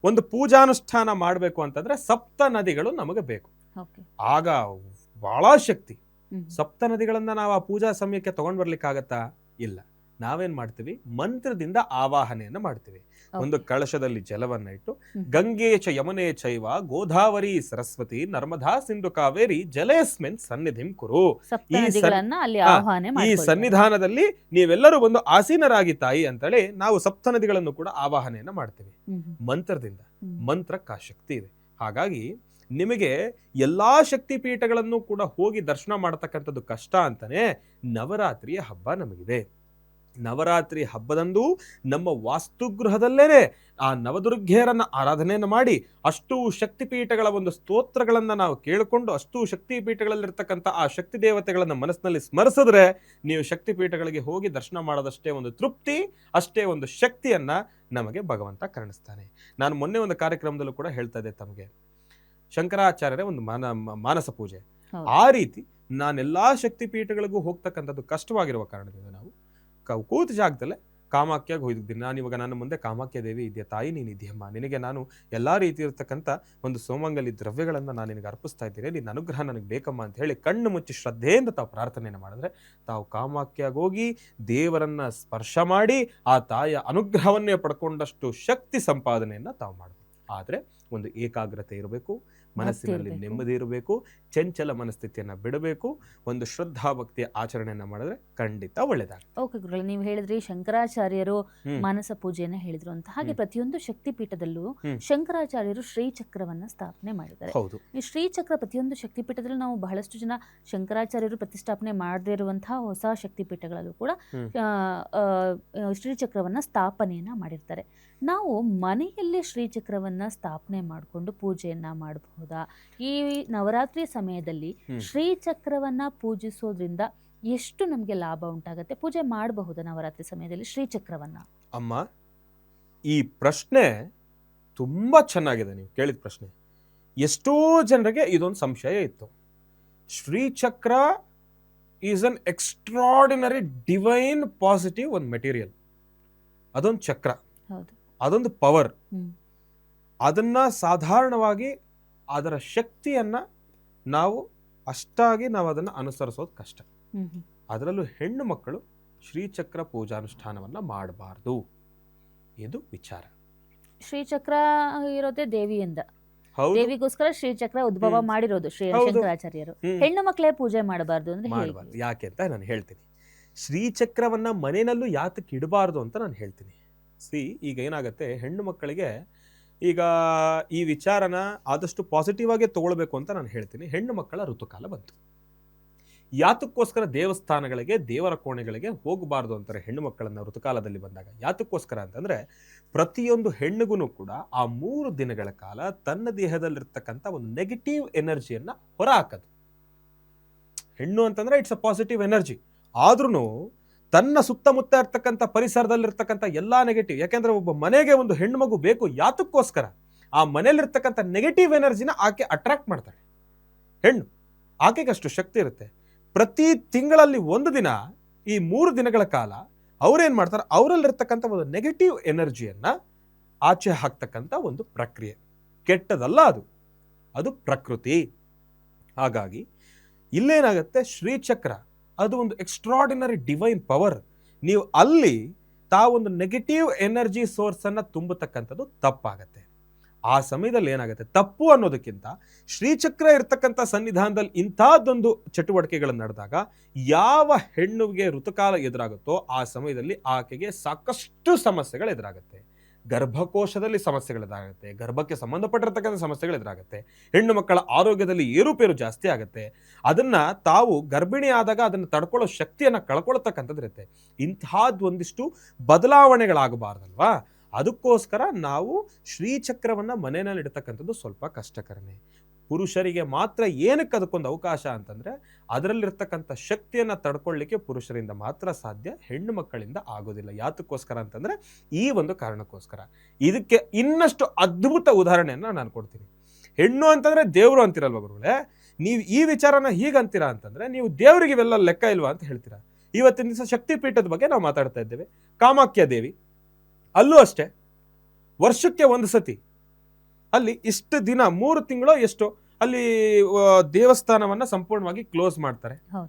ಒಂದು ಪೂಜಾನುಷ್ಠಾನ ಮಾಡಬೇಕು ಅಂತಂದ್ರೆ ಸಪ್ತ ನದಿಗಳು ನಮಗೆ ಬೇಕು. ಆಗ ಬಹಳ ಶಕ್ತಿ. ಸಪ್ತ ನದಿಗಳನ್ನ ನಾವು ಆ ಪೂಜಾ ಸಮಯಕ್ಕೆ ತಗೊಂಡ್ ಬರ್ಲಿಕ್ಕಾಗತ್ತಾ? ಇಲ್ಲ. ನಾವೇನ್ ಮಾಡ್ತೀವಿ, ಮಂತ್ರದಿಂದ ಆವಾಹನೆಯನ್ನ ಮಾಡ್ತೀವಿ. ಒಂದು ಕಳಶದಲ್ಲಿ ಜಲವನ್ನ ಇಟ್ಟು ಗಂಗೆ ಚ ಯಮುನೆ ಚೈವ ಗೋದಾವರಿ ಸರಸ್ವತಿ ನರ್ಮದಾ ಸಿಂಧು ಕಾವೇರಿ ಜಲೇಸ್ಮಿನ್ ಸನ್ನಿಧಿಂ ಕುರು. ಈ ಸನ್ನಿಧಾನದಲ್ಲಿ ನೀವೆಲ್ಲರೂ ಒಂದು ಆಸೀನರಾಗಿ ತಾಯಿ ಅಂತೇಳಿ ನಾವು ಸಪ್ತ ನದಿಗಳನ್ನು ಕೂಡ ಆವಾಹನೆಯನ್ನ ಮಾಡ್ತೀವಿ ಮಂತ್ರದಿಂದ. ಮಂತ್ರಕ್ಕೆ ಆ ಶಕ್ತಿ ಇದೆ. ಹಾಗಾಗಿ ನಿಮಗೆ ಎಲ್ಲಾ ಶಕ್ತಿ ಪೀಠಗಳನ್ನು ಕೂಡ ಹೋಗಿ ದರ್ಶನ ಮಾಡತಕ್ಕಂಥದ್ದು ಕಷ್ಟ ಅಂತಾನೆ ನವರಾತ್ರಿಯ ಹಬ್ಬ ನಮಗಿದೆ. ನವರಾತ್ರಿ ಹಬ್ಬದಂದು ನಮ್ಮ ವಾಸ್ತುಗೃಹದಲ್ಲೇನೆ ಆ ನವದುರ್ಗೆಯರನ್ನ ಆರಾಧನೆಯನ್ನು ಮಾಡಿ ಅಷ್ಟು ಶಕ್ತಿಪೀಠಗಳ ಒಂದು ಸ್ತೋತ್ರಗಳನ್ನ ನಾವು ಕೇಳಿಕೊಂಡು ಅಷ್ಟು ಶಕ್ತಿಪೀಠಗಳಲ್ಲಿರ್ತಕ್ಕಂಥ ಆ ಶಕ್ತಿ ದೇವತೆಗಳನ್ನ ಮನಸ್ಸಿನಲ್ಲಿ ಸ್ಮರಿಸಿದ್ರೆ ನೀವು ಶಕ್ತಿಪೀಠಗಳಿಗೆ ಹೋಗಿ ದರ್ಶನ ಮಾಡೋದಷ್ಟೇ ಒಂದು ತೃಪ್ತಿ, ಅಷ್ಟೇ ಒಂದು ಶಕ್ತಿಯನ್ನ ನಮಗೆ ಭಗವಂತ ಕರುಣಿಸ್ತಾನೆ. ನಾನು ಮೊನ್ನೆ ಒಂದು ಕಾರ್ಯಕ್ರಮದಲ್ಲೂ ಕೂಡ ಹೇಳ್ತಾ ಇದ್ದೆ ತಮಗೆ, ಶಂಕರಾಚಾರ್ಯರೇ ಒಂದು ಮಾನಸ ಪೂಜೆ. ಆ ರೀತಿ ನಾನೆಲ್ಲಾ ಶಕ್ತಿಪೀಠಗಳಿಗೂ ಹೋಗ್ತಕ್ಕಂಥದ್ದು ಕಷ್ಟವಾಗಿರುವ ಕಾರಣದಿಂದ ನಾವು ಕೂತ ಜಾಗದಲ್ಲೇ ಕಾಮಾಖ್ಯಾಗ ಹೋಗಿದ್ದೀನಿ. ನಾನು ಇವಾಗ ನನ್ನ ಮುಂದೆ ಕಾಮಾಖ್ಯ ದೇವಿ ಇದೆಯಾ ತಾಯಿ, ನೀನು ಇದೆಯಮ್ಮ, ನಿನಗೆ ನಾನು ಎಲ್ಲಾ ರೀತಿ ಇರತಕ್ಕಂಥ ಒಂದು ಸೋಮಂಗಲಿ ದ್ರವ್ಯಗಳನ್ನ ನಾನು ನಿನಗೆ ಅರ್ಪಿಸ್ತಾ ಇದ್ದೀನಿ, ನಿನ್ನ ಅನುಗ್ರಹ ನನಗೆ ಬೇಕಮ್ಮ ಅಂತ ಹೇಳಿ ಕಣ್ಣು ಮುಚ್ಚಿ ಶ್ರದ್ಧೆಯಿಂದ ತಾವು ಪ್ರಾರ್ಥನೆಯನ್ನು ಮಾಡಿದ್ರೆ ತಾವು ಕಾಮಾಖ್ಯಾಗ ಹೋಗಿ ದೇವರನ್ನ ಸ್ಪರ್ಶ ಮಾಡಿ ಆ ತಾಯಿಯ ಅನುಗ್ರಹವನ್ನೇ ಪಡ್ಕೊಂಡಷ್ಟು ಶಕ್ತಿ ಸಂಪಾದನೆಯನ್ನ ತಾವು ಮಾಡಬೇಕು. ಆದ್ರೆ ಒಂದು ಏಕಾಗ್ರತೆ ಇರಬೇಕು, ಮನಸ್ಸಿನಲ್ಲಿ ನೆಮ್ಮದಿ ಇರಬೇಕು, ಚಂಚಲ ಮನಸ್ಥಿತಿಯನ್ನ ಬಿಡಬೇಕು, ಒಂದು ಶ್ರದ್ಧಾ ಭಕ್ತಿಯ ಆಚರಣೆಯನ್ನ ಮಾಡಿದ್ರೆ ಖಂಡಿತ ಒಳ್ಳೇದಾಗುತ್ತೆ. ಓಕೆ ಗುರುಗಳೇ, ನೀವು ಹೇಳಿದ್ರಿ ಶಂಕರಾಚಾರ್ಯರು ಮಾನಸ ಪೂಜೆಯನ್ನ ಹೇಳಿದ್ರು ಅಂತ. ಹಾಗೆ ಪ್ರತಿಯೊಂದು ಶಕ್ತಿ ಪೀಠದಲ್ಲೂ ಶಂಕರಾಚಾರ್ಯರು ಶ್ರೀಚಕ್ರವನ್ನ ಸ್ಥಾಪನೆ ಮಾಡಿದ್ದಾರೆ. ಈ ಶ್ರೀಚಕ್ರ ಪ್ರತಿಯೊಂದು ಶಕ್ತಿ ಪೀಠದಲ್ಲೂ ನಾವು ಬಹಳಷ್ಟು ಜನ ಶಂಕರಾಚಾರ್ಯರು ಪ್ರತಿಷ್ಠಾಪನೆ ಮಾಡದೇ ಇರುವಂತಹ ಹೊಸ ಶಕ್ತಿ ಪೀಠಗಳಲ್ಲೂ ಕೂಡ ಶ್ರೀಚಕ್ರವನ್ನ ಸ್ಥಾಪನೆಯನ್ನ ಮಾಡಿರ್ತಾರೆ. ನಾವು ಮನೆಯಲ್ಲೇ ಶ್ರೀಚಕ್ರವನ್ನ ಸ್ಥಾಪನೆ ಮಾಡಿಕೊಂಡು ಪೂಜೆಯನ್ನ ಮಾಡಬಹುದಾ? ಈ ನವರಾತ್ರಿ ಸಮಯದಲ್ಲಿ ಶ್ರೀಚಕ್ರವನ್ನ ಪೂಜಿಸೋದ್ರಿಂದ ಎಷ್ಟು ನಮ್ಗೆ ಲಾಭ ಉಂಟಾಗತ್ತೆ? ಪೂಜೆ ಮಾಡಬಹುದಾ ನವರಾತ್ರಿ ಸಮಯದಲ್ಲಿ ಶ್ರೀಚಕ್ರವನ್ನ? ಅಮ್ಮ, ಈ ಪ್ರಶ್ನೆ ತುಂಬಾ ಚೆನ್ನಾಗಿದೆ. ನೀವು ಕೇಳಿದ ಪ್ರಶ್ನೆ. ಎಷ್ಟೋ ಜನರಿಗೆ ಇದೊಂದು ಸಂಶಯ ಇತ್ತು. Srichakra is an extraordinary divine positive ಒಂದು ಮೆಟೀರಿಯಲ್. ಅದೊಂದು ಚಕ್ರ, ಅದೊಂದು ಪವರ್. ಅದನ್ನ ಸಾಧಾರಣವಾಗಿ ಅದರ ಶಕ್ತಿಯನ್ನ ನಾವು ಅಷ್ಟಾಗಿ ನಾವು ಅದನ್ನು ಅನುಸರಿಸೋದು ಕಷ್ಟ. ಅದರಲ್ಲೂ ಹೆಣ್ಣು ಮಕ್ಕಳು ಶ್ರೀಚಕ್ರ ಪೂಜಾನುಷ್ಠಾನವನ್ನ ಮಾಡಬಾರ್ದು, ಇದು ವಿಚಾರ. ಶ್ರೀಚಕ್ರ ಇರೋದೇ ದೇವಿಯಿಂದ, ದೇವಿಗೋಸ್ಕರ ಶ್ರೀಚಕ್ರ ಉದ್ಭವ ಮಾಡಿರೋದು ಶಂಕರಾಚಾರ್ಯರು. ಹೆಣ್ಣು ಮಕ್ಕಳೇ ಪೂಜೆ ಮಾಡಬಾರ್ದು ಅಂದ್ರೆ ಮಾಡಬಾರ್ದು. ಯಾಕೆ ಅಂತ ನಾನು ಹೇಳ್ತೀನಿ. ಶ್ರೀಚಕ್ರವನ್ನ ಮನೆಯಲ್ಲೂ ಯಾತಕ್ಕೆ ಇಡಬಾರ್ದು ಅಂತ ನಾನು ಹೇಳ್ತೀನಿ. ಈಗ ಏನಾಗುತ್ತೆ, ಹೆಣ್ಣು ಮಕ್ಕಳಿಗೆ ಈಗ ಈ ವಿಚಾರನ ಆದಷ್ಟು ಪಾಸಿಟಿವ್ ಆಗಿ ತಗೊಳ್ಬೇಕು ಅಂತ ನಾನು ಹೇಳ್ತೀನಿ. ಹೆಣ್ಣು ಮಕ್ಕಳ ಋತುಕಾಲ ಬಂತು. ಯಾತಕ್ಕೋಸ್ಕರ ದೇವಸ್ಥಾನಗಳಿಗೆ, ದೇವರ ಕೋಣೆಗಳಿಗೆ ಹೋಗಬಾರ್ದು ಅಂತಾರೆ ಹೆಣ್ಣು ಮಕ್ಕಳನ್ನ ಋತುಕಾಲದಲ್ಲಿ ಬಂದಾಗ? ಯಾತಕ್ಕೋಸ್ಕರ ಅಂತಂದ್ರೆ ಪ್ರತಿಯೊಂದು ಹೆಣ್ಣಿಗೂ ಕೂಡ ಆ 3 ದಿನಗಳ ಕಾಲ ತನ್ನ ದೇಹದಲ್ಲಿರ್ತಕ್ಕಂಥ ಒಂದು ನೆಗೆಟಿವ್ ಎನರ್ಜಿಯನ್ನ ಹೊರ ಹಾಕೋದು. ಹೆಣ್ಣು ಅಂತಂದ್ರೆ ಇಟ್ಸ್ ಅ ಪಾಸಿಟಿವ್ ಎನರ್ಜಿ. ಆದ್ರೂ ತನ್ನ ಸುತ್ತಮುತ್ತ ಇರ್ತಕ್ಕಂಥ ಪರಿಸರದಲ್ಲಿರ್ತಕ್ಕಂಥ ಎಲ್ಲಾ ನೆಗೆಟಿವ್, ಯಾಕೆಂದ್ರೆ ಒಬ್ಬ ಮನೆಗೆ ಒಂದು ಹೆಣ್ಣು ಮಗು ಬೇಕು. ಯಾತಕ್ಕೋಸ್ಕರ? ಆ ಮನೆಯಲ್ಲಿರ್ತಕ್ಕಂಥ ನೆಗೆಟಿವ್ ಎನರ್ಜಿನ ಆಕೆ ಅಟ್ರಾಕ್ಟ್ ಮಾಡ್ತಾಳೆ. ಹೆಣ್ಣು ಆಕೆಗೆ ಅಷ್ಟು ಶಕ್ತಿ ಇರುತ್ತೆ. ಪ್ರತಿ ತಿಂಗಳಲ್ಲಿ 1 ದಿನ, ಈ 3 ದಿನಗಳ ಕಾಲ ಅವ್ರೇನ್ ಮಾಡ್ತಾರೆ, ಅವರಲ್ಲಿರ್ತಕ್ಕಂಥ ಒಂದು ನೆಗೆಟಿವ್ ಎನರ್ಜಿಯನ್ನ ಆಚೆ ಹಾಕ್ತಕ್ಕಂಥ ಒಂದು ಪ್ರಕ್ರಿಯೆ. ಕೆಟ್ಟದಲ್ಲ ಅದು, ಅದು ಪ್ರಕೃತಿ. ಹಾಗಾಗಿ ಇಲ್ಲೇನಾಗುತ್ತೆ, ಶ್ರೀಚಕ್ರ ಅದು ಒಂದು ಎಕ್ಸ್ಟ್ರಾರ್ಡಿನರಿ ಡಿವೈನ್ ಪವರ್. ನೀವು ಅಲ್ಲಿ ತಾವೊಂದು ನೆಗೆಟಿವ್ ಎನರ್ಜಿ ಸೋರ್ಸ್ ಅನ್ನ ತುಂಬತಕ್ಕಂಥದ್ದು ತಪ್ಪಾಗತ್ತೆ. ಆ ಸಮಯದಲ್ಲಿ ಏನಾಗುತ್ತೆ, ತಪ್ಪು ಅನ್ನೋದಕ್ಕಿಂತ ಶ್ರೀಚಕ್ರ ಇರ್ತಕ್ಕಂಥ ಸನ್ನಿಧಾನದಲ್ಲಿ ಇಂಥದ್ದೊಂದು ಚಟುವಟಿಕೆಗಳು ನಡೆದಾಗ ಯಾವ ಹೆಣ್ಣಿಗೆ ಋತುಕಾಲ ಎದುರಾಗುತ್ತೋ ಆ ಸಮಯದಲ್ಲಿ ಆಕೆಗೆ ಸಾಕಷ್ಟು ಸಮಸ್ಯೆಗಳು ಎದುರಾಗುತ್ತೆ. ಗರ್ಭಕೋಶದಲ್ಲಿ ಸಮಸ್ಯೆಗಳೆದುರಾಗುತ್ತೆ, ಗರ್ಭಕ್ಕೆ ಸಂಬಂಧಪಟ್ಟಿರ್ತಕ್ಕಂಥ ಸಮಸ್ಯೆಗಳು ಎದುರಾಗುತ್ತೆ, ಹೆಣ್ಣು ಮಕ್ಕಳ ಆರೋಗ್ಯದಲ್ಲಿ ಏರುಪೇರು ಜಾಸ್ತಿ ಆಗುತ್ತೆ. ಅದನ್ನ ತಾವು ಗರ್ಭಿಣಿ ಆದಾಗ ಅದನ್ನು ತಡ್ಕೊಳ್ಳೋ ಶಕ್ತಿಯನ್ನ ಕಳ್ಕೊಳ್ತಕ್ಕಂಥದ್ದು ಇರುತ್ತೆ. ಇಂತಹದ್ದೊಂದಿಷ್ಟು ಬದಲಾವಣೆಗಳಾಗಬಾರ್ದಲ್ವಾ? ಅದಕ್ಕೋಸ್ಕರ ನಾವು ಶ್ರೀಚಕ್ರವನ್ನ ಮನೆಯಲ್ಲಿ ಇಡತಕ್ಕಂಥದ್ದು ಸ್ವಲ್ಪ ಕಷ್ಟಕರನೇ. ಪುರುಷರಿಗೆ ಮಾತ್ರ ಏನಕ್ಕೆ ಅದಕ್ಕೊಂದು ಅವಕಾಶ ಅಂತಂದ್ರೆ ಅದರಲ್ಲಿರ್ತಕ್ಕಂಥ ಶಕ್ತಿಯನ್ನ ತಡ್ಕೊಳ್ಳಿಕ್ಕೆ ಪುರುಷರಿಂದ ಮಾತ್ರ ಸಾಧ್ಯ, ಹೆಣ್ಣು ಮಕ್ಕಳಿಂದ ಆಗೋದಿಲ್ಲ. ಯಾತಕ್ಕೋಸ್ಕರ ಅಂತಂದ್ರೆ ಈ ಒಂದು ಕಾರಣಕ್ಕೋಸ್ಕರ. ಇದಕ್ಕೆ ಇನ್ನಷ್ಟು ಅದ್ಭುತ ಉದಾಹರಣೆಯನ್ನ ನಾನು ಕೊಡ್ತೀನಿ. ಹೆಣ್ಣು ಅಂತಂದ್ರೆ ದೇವರು ಅಂತಿರಲ್ವ ಗುರುಗಳೇ? ನೀವು ಈ ವಿಚಾರನ ಹೀಗಂತೀರಾ ಅಂತಂದ್ರೆ ನೀವು ದೇವರಿಗೆ ಇವೆಲ್ಲ ಲೆಕ್ಕ ಇಲ್ವಾ ಅಂತ ಹೇಳ್ತೀರಾ. ಇವತ್ತಿನ ದಿವಸ ಶಕ್ತಿಪೀಠದ ಬಗ್ಗೆ ನಾವು ಮಾತಾಡ್ತಾ ಇದ್ದೇವೆ. ಕಾಮಾಖ್ಯ ದೇವಿ, ಅಲ್ಲೂ ಅಷ್ಟೇ ವರ್ಷಕ್ಕೆ 1 ಸತಿ ಅಲ್ಲಿ ಇಷ್ಟು ದಿನ 3 ತಿಂಗಳು ಎಷ್ಟು ಅಲ್ಲಿ ದೇವಸ್ಥಾನವನ್ನ ಸಂಪೂರ್ಣವಾಗಿ ಕ್ಲೋಸ್ ಮಾಡ್ತಾರೆ. ಹೌದು.